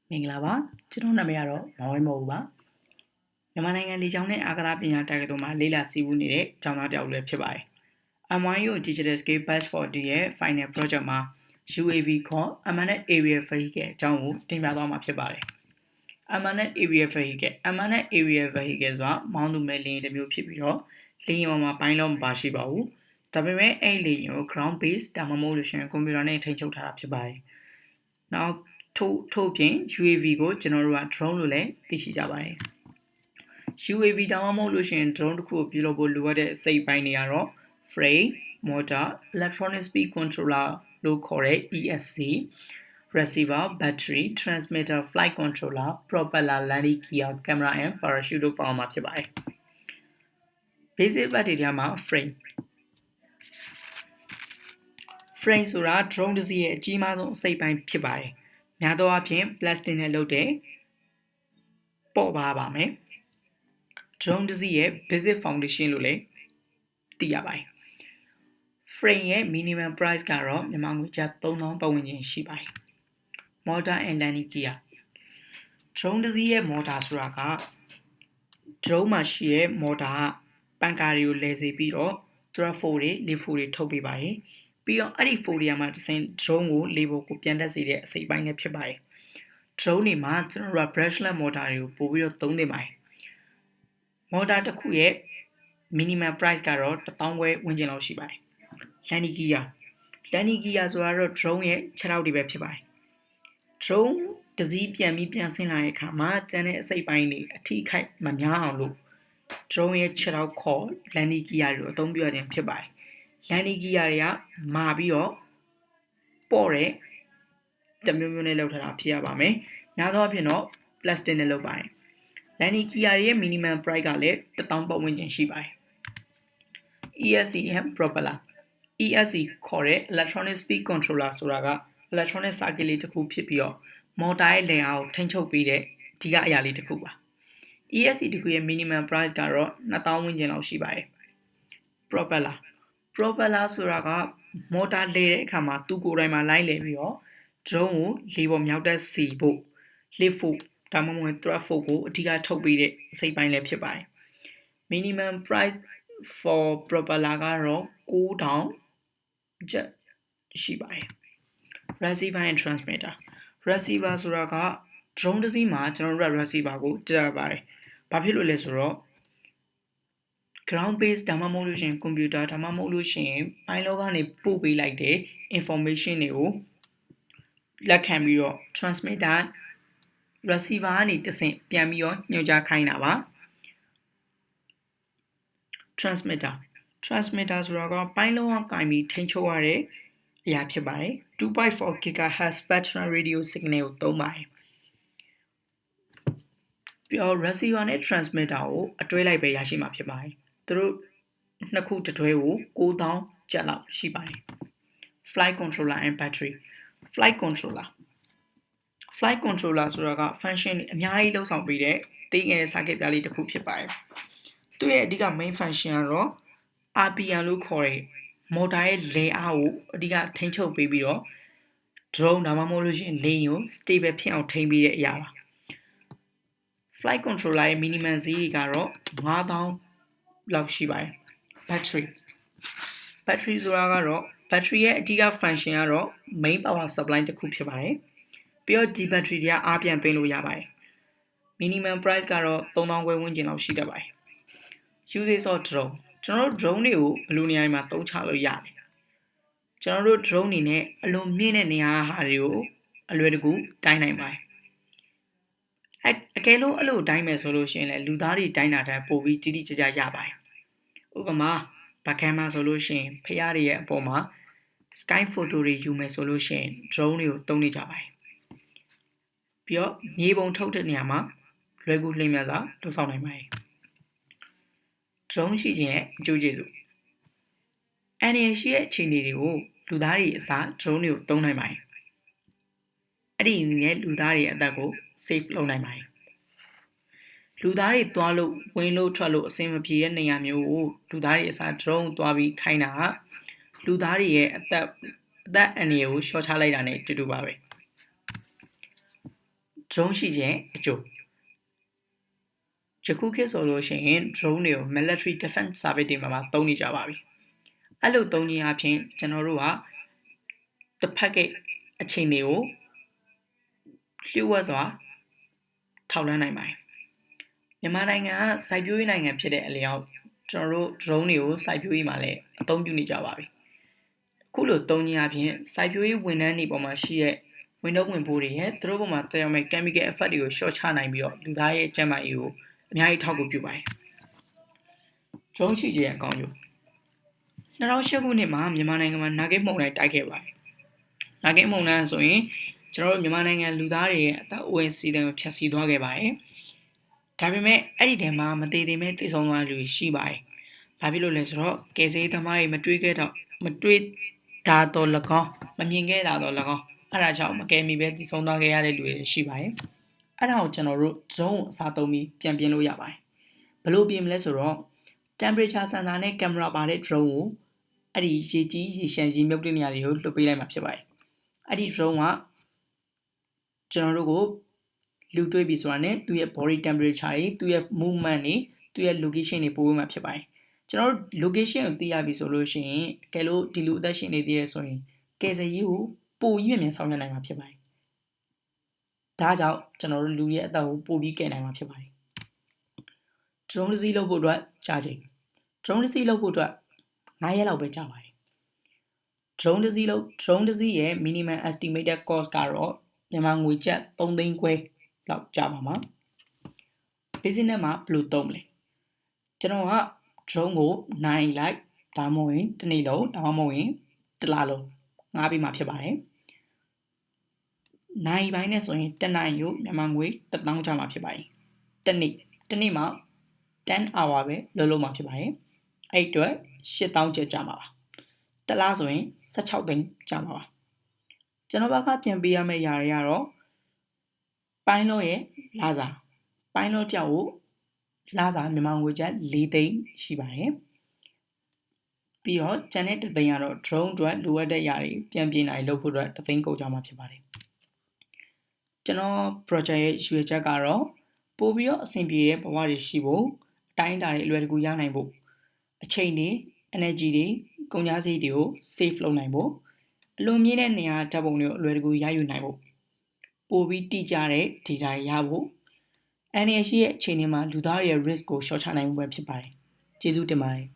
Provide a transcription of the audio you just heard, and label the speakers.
Speaker 1: မင်္ဂလာပါကျွန်တော်နာမည်ကတော့မောင်ဝင်းမိုးပါမြန်မာနိုင်ငံလေကြောင်းနဲ့အာကာသပညာတက္ကသိုလ်မှာလေ့လာစီးပူးနေတဲ့ကျောင်းသားတစ်ယောက်လည်းဖြစ်ပါတယ် MYU Digital Scale Batch 40ရဲ့ Final Project မှာ UAV ခေါ် Unmanned Aerial Vehicle အကြောင်းကိုတင်ပြသွားမှာဖြစ်ပါတယ် Unmanned Aerial Vehicle ဆိုတာမောင်းသူမဲ့လေယာဉ်တစ်မျိုးဖြစ်ပြီးတော့လေယာဉ်ပေါ်မှာပိုင်းလုံးမပါရှိပါဘူးဒါပေမဲ့အဲ့လေယာဉ်ကို ground base ဒါမှမဟုတ်လို့ရှိရင်ကွန်ပျူတာနဲ့ထိန်းချုပ်ထားတာဖြစ်ပါတယ်နောက်ထို့ပြင် UAV ကိုကျွန်တော်တို့က drone လို့လည်းသိရှိကြပါတယ် UAV တောင်မှမဟုတ်လို့ရှိရင် drone တစ်ခုကိုပြုလုပ်ဖို့လိုအပ်တဲ့အစိတ်ပိုင်းတွေကတော့ frame, motor, electronic speed controller လို့ခေါ်တဲ့ ESC, receiver, battery, transmitter, flight controller, propeller, landing gear, camera and parachute တို့ပေါင်းမှာဖြစ်ပါတယ် basic part တွေထဲမှာ frame ဆိုတာ drone တစ်စီးရဲ့အကြီးမားဆုံးအစိတ်ပိုင်းဖြစ်ပါတယ်များသောအားဖြင့် plastic နဲ့လုပ်တဲ့ပေါ့ပါမယ် drone တစ်စီးရဲ့ basic foundation လို့လည်းသိရပါတယ် frame ရဲ့ minimum price ကတော့မြန်မာငွေကျပ်3000ပတ်ဝန်းကျင်ရှိပါတယ် motor and landing gear drone တစ်စီးရဲ့ motor ဆိုတာက drone မှာရှိတဲ့ motor ကပန်ကာတွေကိုလဲစေပြီးတော့ thrust force တွေ lift force တွေထုတ်ပေးပါတယ်ပြီးတော့အဲ့ဒီ force တွေကမှတစ်ဆင့် drone ကိုလေပေါ်ကိုပြန်တက်စေတဲ့အစိတ်ပိုင်းလည်းဖြစ်ပါတယ် drone တွေမှာကျွန်တော်တို့က brushless motor တွေကိုပို့ပြီးတော့သုံးသင့်ပါတယ် motor တစ်ခုရဲ့ minimum price ကတော့1000ခွဲဝန်းကျင်လောက်ရှိပါတယ် landing gear ဆိုတာတော့ drone ရဲ့ခြေထောက်တွေပဲဖြစ်ပါတယ် drone တစ်စီးပြန်ဆင်းလာတဲ့အခါမှာကျန်တဲ့အစိတ်ပိုင်းတွေအထိခိုက်မများအောင်လို့ drone ရဲ့ခြေထောက်ခေါ် landing gear တွေကိုအသုံးပြုရခြင်းဖြစ်ပါတယ် landing gear တွေကမာပြီးတော့ပေါ့တဲ့တမျိုးနဲ့လောက်ထားတာဖြစ်ရပါမယ်များသောအားဖြင့်တော့ plastic နဲ့လုပ်ပါတယ် landing gear ရဲ့ minimum price ကလည်း1000ပတ်ဝန်းကျင်ရှိပါတယ် ESC and propeller ESC ခေါ်တဲ့ electronic speed controller ဆိုတာက electronic circuit လေးတစ်ခုဖြစ်ပြီးတော့ motor ရဲ့လေအားကိုထိန်းချုပ်ပေးတဲ့အဓိကအရာလေးတစ်ခုပါ ESC တစ်ခုရဲ့ minimum price ကတော့2000ဝန်းကျင်လောက်ရှိပါတယ် propeller ဆိုတာက motor လဲတဲ့အခါမှာသူ့ကိုယ်တိုင်မှာလိုက်လဲပြီးတော့ drone ကိုလေပေါ်မြောက်တက်စီဖို့ lift force ဒါမှမဟုတ် thrust force ကိုအဓိကထုတ်ပေးတဲ့အစိတ်ပိုင်းလည်းဖြစ်ပါတယ် minimum price for propeller ကတော့9000ကျပ်ရှိပါတယ် receiver and transmitter receiver ဆိုတာက drone တစ်စီးမှာကျွန်တော်တို့က receiver ကိုတက်ရပါတယ်ဘာဖြစ်လို့လဲဆိုတော့ ground base ဒါမှမဟုတ်လို့ရှိရင် computer ဒါမှမဟုတ်လို့ရှိရင်ပိုင်းလောကနေပို့ပေးလိုက်တဲ့ information တွေကိုလက်ခံပြီးတော့ transmitter receiver ကနေတဆင့်ပြန်ပြီးတော့ညွှန်ကြားခိုင်းတာပါ transmitter ဆိုတာကပိုင်းလုံးကကင်ပြီးထိန်းချုပ်ရတဲ့အရာဖြစ်ပါတယ် 2.4 GHz spectrum radio signal ကိုသုံးပါတယ်ပြီးတော့ receiver နဲ့ transmitter ကိုအတွဲလိုက်ပဲရရှိမှာဖြစ်ပါတယ်သူတို့နှစ်ခုတွဲကို9000ကျပ်လောက်ရှိပါတယ် flight controller and battery flight controller ဆိုတာက function အများကြီးလုပ်ဆောင်ပေးတဲ့သေးငယ်တဲ့ circuit ပြားလေးတစ်ခုဖြစ်ပါတယ်သူ့ရဲ့အဓိက main function ကတော့ RPM လို့ခေါ်တဲ့ motor ရဲ့လေအားကိုအဓိကထိန်းချုပ်ပေးပြီးတော့ drone ဒါမှမဟုတ်လို့ရှိရင်လေယာဉ်ကို stable ဖြစ်အောင်ထိန်းပေးတဲ့အရာပါ flight controller ရဲ့ minimum ဈေးတွေကတော့9000လောက်ရှိပါတယ် battery ဆိုတာကတော့ battery ရဲ့အဓိက function ကတော့ main power supply တစ်ခုဖြစ်ပါတယ်ပြီးတော့ဒီ battery တွေကအားပြန်သွင်းလို့ရပါတယ် minimum price ကတော့3000ခွဲဝန်းကျင်လောက်ရှိတတ်ပါတယ် uses of drone ကျွန်တော်တို့ drone တွေကိုဘယ်လိုနေရာတွေမှာသုံးချလို့ရလဲကျွန်တော်တို့ drone တွေနဲ့အလွန်မြင့်တဲ့နေရာဟာတွေကိုအလွယ်တကူတိုင်းနိုင်ပါတယ်အကယ်လို့အဲ့လိုတိုင်းမယ်ဆိုလို့ရှိရင်လည်းလူသားတွေတိုင်းတာတဲ့ပို့ပြီးတိတိကျကျရပါတယ်ဥပမာဘာကမ်းမှာဆိုလို့ရှိရင်ဖျားတွေရဲ့အပေါ်မှာ sky photo တွေယူမယ်ဆိုလို့ရှိရင် drone တွေကိုသုံးနေကြပါတယ်ပြီးတော့မြေပုံထုတ်တဲ့နေရာမှာလွယ်ကူလျင်မြန်စွာလုပ်ဆောင်နိုင်ပါတယ် drone ရှိခြင်းရဲ့အကျိုးကျေးဇူးအန်ရရှိရဲ့အခြေအနေတွေကိုလူသားတွေအစား drone တွေကိုသုံးနိုင်ပါတယ်အဲ့ဒီအနေနဲ့လူသားတွေအသက်ကို save လုပ်နိုင်ပါတယ်လူသားတွေသွားလို့ဝင်လို့ထွက်လို့အဆင်မပြေတဲ့နေရာမျိုးကိုလူသားတွေအစား drone သွားပြီးခိုင်းတာလူသားတွေရဲ့အသက်အန္တရာယ်ကိုရှော့ချလိုက်တာနဲ့တူတူပါပဲ drone ရှိခြင်းအကျိုးယခုခေတ်ဆိုလို့ရှိရင် drone တွေကို military defense service တွေမှာသုံးနေကြပါပြီအဲ့လိုသုံးခြင်းအပြင်ကျွန်တော်တို့ကတစ်ဖက်ကအခြေအနေကိုလျှို့ဝှက်စွာထောက်လှမ်းနိုင်ပါတယ်မြန်မာနိုင်ငံကစိုက်ပျိုးရေးနိုင်ငံဖြစ်တဲ့အလျောက်ကျွန်တော်တို့ drone တွေကိုစိုက်ပျိုးရေးမှာလည်းအသုံးပြုနေကြပါပြီအခုလိုသုံးခြင်းအပြင်စိုက်ပျိုးရေးဝန်ထမ်းတွေပေါ်မှာရှိတဲ့ဝန်ထုတ်ဝန်ပိုးတွေရဲ့သူတို့ပေါ်မှာတက်ရောက်မဲ့ chemical effect တွေကို short ချနိုင်ပြီးတော့လူသားရဲ့ကျန်းမာရေးကိုအများကြီးထောက်ကူပြုပါတယ် drone ရှိခြင်းအကောင်းကျိုး2008ခုနှစ်မှာမြန်မာနိုင်ငံမှာနာဂစ်မုန်တိုင်းတိုက်ခဲ့ပါတယ်နာဂစ်မုန်တိုင်းဆိုရင်ကျွန်တော်တို့မြန်မာနိုင်ငံလူသားတွေရဲ့အသက်အိုးအိမ်စီးစိမ်ကိုဖျက်ဆီးသွားခဲ့ပါတယ်ဒါပေမဲ့အဲ့ဒီထဲမှာမတည်တည်မဲ့သိဆုံးသွားလူရှိပါတယ်ဘာဖြစ်လို့လဲဆိုတော့ကယ်ဆယ်သမားတွေမတွေးတာတော့၎င်းမမြင်ခဲ့တာတော့၎င်းအဲ့ဒါကြောင့်မကယ်မီပဲသိဆုံးသွားခဲ့ရတဲ့လူတွေရှိပါတယ်အဲ့ဒါကိုကျွန်တော်တို့ zone ကိုအစားသုံးပြီးပြန်ပြင်လို့ရပါတယ်ဘယ်လိုပြင်မလဲဆိုတော့ temperature sensor နဲ့ camera ပါတဲ့ drone ကိုအဲ့ဒီရေကြီးရေရှမ်းရေမြုပ်တဲ့နေရာတွေကိုလွှတ်ပေးလိုက်မှာဖြစ်ပါတယ်အဲ့ဒီ drone ကကျွန်တော်တို့ကိုလူတွေးပြီးဆိုတာနဲ့သူ့ရဲ့ body temperature တွေသူ့ရဲ့ movement တွေသူ့ရဲ့ location တွေပို့ပေးမှာဖြစ်ပါတယ်ကျွန်တော်တို့ location ကိုသိရပြီဆိုလို့ရှိရင်ကဲလို့ဒီလူအသက်ရှင်နေသေးရဆိုရင်ကယ်ဆယ်ရေးကိုပိုပြီးမြန်ဆောင်ရွက်နိုင်မှာဖြစ်ပါတယ်ဒါကြောင့်ကျွန်တော်တို့လူရဲ့အသက်ကိုပိုပြီးကယ်နိုင်မှာဖြစ်ပါတယ် drone တစ်စီးလုပ်ဖို့အတွက်ကြာချိန် drone တစ်စီးလုပ်ဖို့အတွက်9ရက်လောက်ပဲကြာပါတယ် drone တစ်စီးရဲ့ minimum estimated cost ကတော့မြန်မာငွေကျပ်3သိန်းခွဲလောက်ကြာပါမှာ business မှာဘယ်လိုသုံးမလဲကျွန်တော်က drone ကိုနိုင်လိုက်ဒါမှမဟုတ်ရင်တစ်နေ့လုံးဒါမှမဟုတ်ရင်တစ်လလုံးငားပြီးမှဖြစ်ပါတယ်နိုင်ပိုင်းနဲ့ဆိုရင်တစ်နိုင်ကိုမြန်မာငွေ1000ကျမှာဖြစ်ပါတယ်တစ်နေ့မှာ10 hour ပဲလုပ်မှာဖြစ်ပါတယ်အဲ့အတွက်8000ကျပ်ကျမှာပါတစ်လဆိုရင်16သိန်းကျမှာပါကျွန်တော်ဘက်ကပြန်ပေးရမယ့်ຢာတွေကတော့ပိုင်းလို့ရဲ့လစာပိုင်းလို့ကြောက်ကိုလစာမြန်မာငွေကျပ်4သိန်းရှိပါတယ်ပြီးတော့ကျန်တဲ့တသိန်းကတော့ drone အတွက်လိုအပ်တဲ့ຢာတွေပြန်ပြင်နိုင်လုပ်ဖို့အတွက်တသိန်းကုန်ကြမှာဖြစ်ပါတယ်ကျွန်တော် project ရဲ့ရွေချက်ကတော့ပို့ပြီးတော့အဆင်ပြေတဲ့ဘဝတွေရှိဖို့အတိုင်းအတာတွေအလွယ်တကူရနိုင်ဖို့အချိန်တွေ energy တွေကုန်ကျစရိတ်တွေကို save လုပ်နိုင်ဖို့အလွန်မြင့်တဲ့နေရာဓာတ်ပုံတွေကိုအလွယ်တကူရယူနိုင်ဖို့ပို့ပြီးတိကျတဲ့ data တွေရဖို့အန္တရာယ်ရှိတဲ့အခြေအနေမှာလူသားရဲ့ risk ကို short ချနိုင်မှုပဲဖြစ်ပါတယ်ကျေးဇူးတင်ပါတယ်